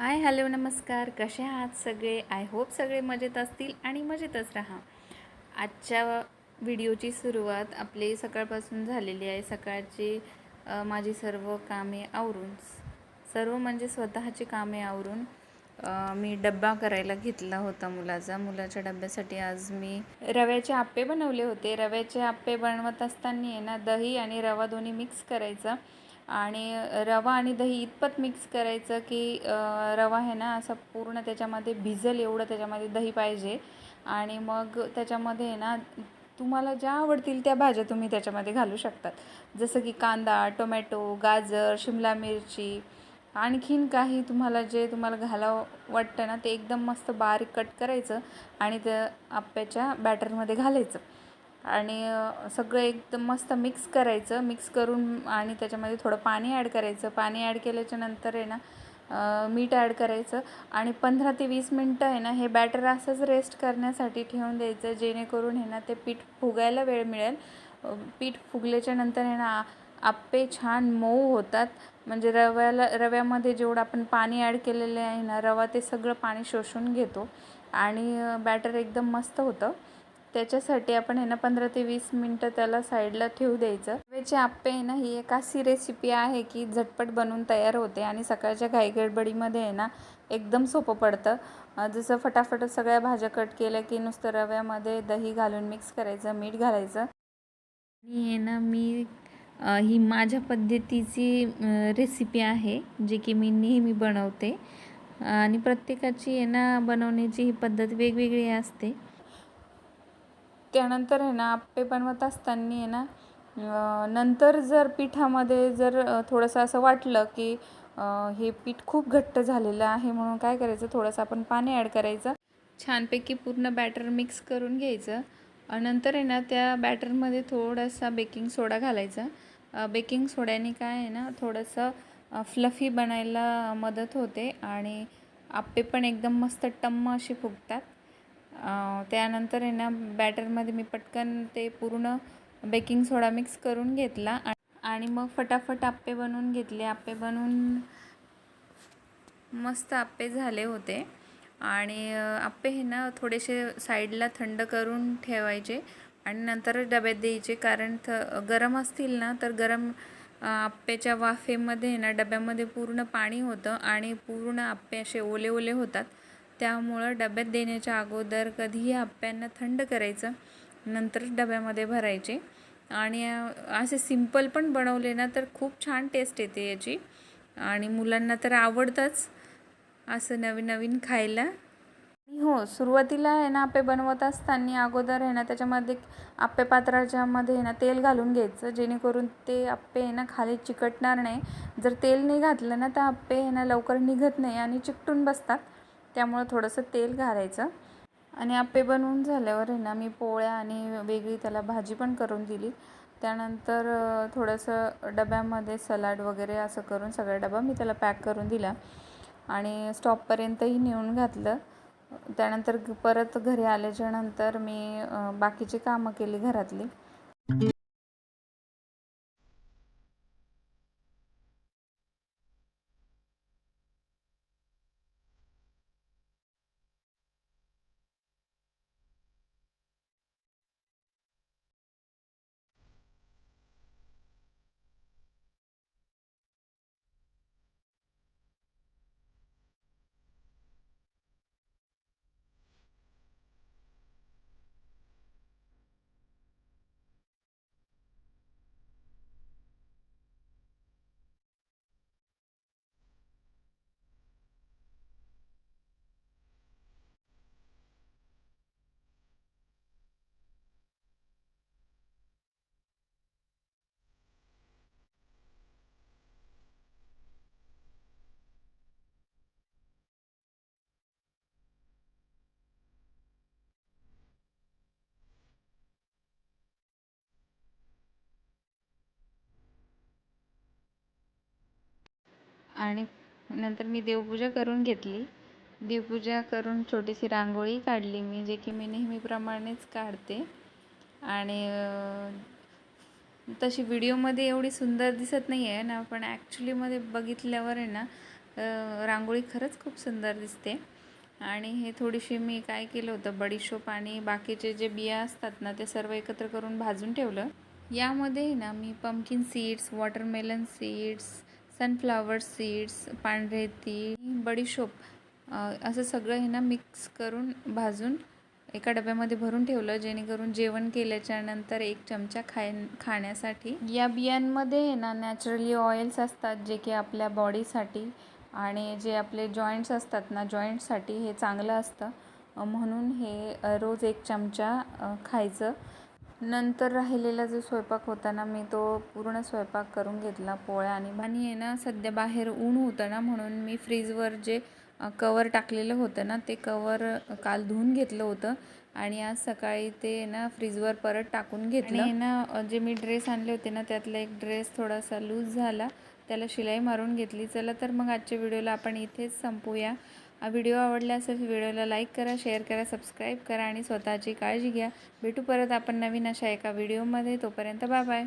Hi hello नमस्कार. कसे आहात सगळे? आय होप सगळे मजेत असतील आणि मजेतच राहा. आजच्या व्हिडिओची सुरुवात आपली सकाळपासून झालेली आहे. सकाळची माझी सर्व कामे आवरून, सर्व म्हणजे स्वतःची कामे आवरून मी डब्बा करायला घेतला होता मुलाच्या डब्यासाठी आज मी रव्याचे आप्पे बनवले होते. रव्याचे आप्पे बनवत असताना आहे ना, दही आणि रवा दोन्ही मिक्स करायचं आणि रवा आणि दही इतपत मिक्स करायचं की रवा आहे ना असा पूर्ण त्याच्यामध्ये भिजेल एवढं त्याच्यामध्ये दही पाहिजे. आणि मग त्याच्यामध्ये आहे ना तुम्हाला ज्या आवडतील त्या भाज्या तुम्ही त्याच्यामध्ये घालू शकतात. जसं की कांदा, टोमॅटो, गाजर, शिमला मिरची, आणखीन काही तुम्हाला घालावं वाटतं ना ते एकदम मस्त बारीक कट करायचं आणि त्या आप्याच्या बॅटरमध्ये घालायचं आणि सगळं एकदम मस्त मिक्स करायचं. मिक्स करून आणि त्याच्यामध्ये थोडं पाणी ॲड करायचं. पाणी ॲड केल्याच्या नंतर आहे ना मीठ ॲड करायचं आणि 15 ते 20 मिनटं आहे ना हे बॅटर असंच रेस्ट करण्यासाठी ठेवून द्यायचं, जेणेकरून आहे ना ते पीठ फुगायला वेळ मिळेल. पीठ फुगल्याच्या नंतर आहे ना आप्पे छान मऊ होतात. म्हणजे रव्यामध्ये जेवढं आपण पाणी ॲड केलेलं आहे ना, रवा ते सगळं पाणी शोषून घेतो आणि बॅटर एकदम मस्त होतं. त्याच्यासाठी आपण आहे ना 15 ते 20 मिनटं त्याला साईडला ठेवू द्यायचं. रव्याचे आप्पे आहे ना ही एक अशी रेसिपी आहे की झटपट बनवून तयार होते आणि सकाळच्या घाईगडबडीमध्ये आहे ना एकदम सोपं पडतं. जसं फटाफट सगळ्या भाज्या कट केल्या की नुसतं रव्यामध्ये दही घालून मिक्स करायचं, मीठ घालायचं आणि आहे ना ही माझ्या पद्धतीची रेसिपी आहे जी की मी नेहमी बनवते आणि प्रत्येकाची आहे ना बनवण्याची ही पद्धत वेगवेगळी असते. त्यानंतर आहे ना आप्पे बनवत असताना आहे ना नंतर जर पिठामध्ये जर थोडंसं असं वाटलं की हे पीठ खूप घट्ट झालेलं आहे, म्हणून काय करायचं थोडंसं आपण पाणी ॲड करायचं. छानपैकी पूर्ण बॅटर मिक्स करून घ्यायचं. नंतर आहे ना त्या बॅटरमध्ये थोडासा बेकिंग सोडा घालायचा. बेकिंग सोड्याने काय आहे ना थोडंसं फ्लफी बनायला मदत होते आणि आप्पे पण एकदम मस्त टम्म असे फुगतात. त्यानंतर आहे ना बॅटरमध्ये मी पटकन ते पूर्ण बेकिंग सोडा मिक्स करून घेतला आणि मग फटाफट आप्पे बनवून घेतले. आप्पे बनवून मस्त आप्पे झाले होते आणि आप्पे हे ना थोडेसे साईडला थंड करून ठेवायचे आणि नंतरच डब्यात द्यायचे, कारण गरम असतील ना तर गरम आप्पेच्या वाफेमध्ये ना डब्यामध्ये पूर्ण पाणी होतं आणि पूर्ण आप्पे असे ओले ओले होतात. त्यामुळं डब्यात देण्याच्या अगोदर कधीही आप्प्यांना थंड करायचं, नंतरच डब्यामध्ये भरायचे. आणि असे सिंपल पण बनवले ना तर खूप छान टेस्ट येते याची आणि मुलांना तर आवडतंच असं नवीन नवीन खायला. हो, सुरुवातीला आहे ना आप्पे बनवत असताना अगोदर आहे ना त्याच्यामध्ये आप्पे पात्राच्यामध्ये आहे ना तेल घालून घ्यायचं, जेणेकरून ते आप्पे आहे ना खाली चिकटणार नाही. जर तेल नाही घातलं ना तर आप्पे आहे ना लवकर निघत नाही आणि चिकटून बसतात. त्यामुळं थोडंसं तेल घालायचं आणि आप्पे बनवून झाल्यावर आहे ना मी पोळ्या आणि वेगळी त्याला भाजी पण करून दिली. त्यानंतर थोडंसं डब्यामध्ये सलाड वगैरे असं करून सगळा डबा मी त्याला पॅक करून दिला आणि स्टॉपपर्यंतही नेऊन घातलं. त्यानंतर परत घरी आल्याच्यानंतर मी बाकीची कामं केली घरातली. आणि नंतर मी देवपूजा करून घेतली. देवपूजा करून छोटीशी रांगोळी काढली मी, जे की मी नेहमीप्रमाणेच काढते आणि तशी व्हिडिओमध्ये एवढी सुंदर दिसत नाही आहे ना, पण ॲक्च्युलीमध्ये बघितल्यावर आहे ना रांगोळी खरंच खूप सुंदर दिसते. आणि हे थोडीशी मी काय केलं होतं, बडीशोप आणि बाकीचे जे बिया असतात ना ते सर्व एकत्र करून भाजून ठेवलं. यामध्ये ना मी pumpkin seeds, watermelon seeds, sunflower seeds, पांढरे तीळ, बडीशोप असं सगळं हे ना मिक्स करून भाजून एका डब्यामध्ये भरून ठेवलं, जेणेकरून जेवण केल्याच्या नंतर 1 चमचा खाण्यासाठी. या बियांमध्ये ना नॅचरली ऑइल्स असतात, जे की आपल्या बॉडीसाठी आणि जे आपले जॉईंट्स असतात ना, जॉईंट्ससाठी हे चांगलं असतं. म्हणून हे रोज 1 चमचा खायचं. नंतर राहिलेला जो स्वयंपाक होता ना, मी तो पूर्ण स्वयंपाक करून घेतला, पोळ्या आणि आहे ना सध्या बाहेर ऊन होतं ना, म्हणून मी फ्रीजवर जे कवर टाकलेलं होतं ना, ते कवर काल धुवून घेतलं होतं आणि आज सकाळी ते ना फ्रीजवर परत टाकून घेतलं. आणि ना जे मी ड्रेस आणले होते ना, त्यातला एक ड्रेस थोडासा लूज झाला, त्याला शिलाई मारून घेतली. चला तर मग आजच्या व्हिडिओला आपण इथेच संपूया. व्हिडिओ आवडला असेल व्हिडिओला लाईक करा, शेअर करा, सबस्क्राईब करा आणि स्वतःची काळजी घ्या. भेटू परत आपण नवीन अशा एका व्हिडिओमध्ये. तोपर्यंत बाय बाय.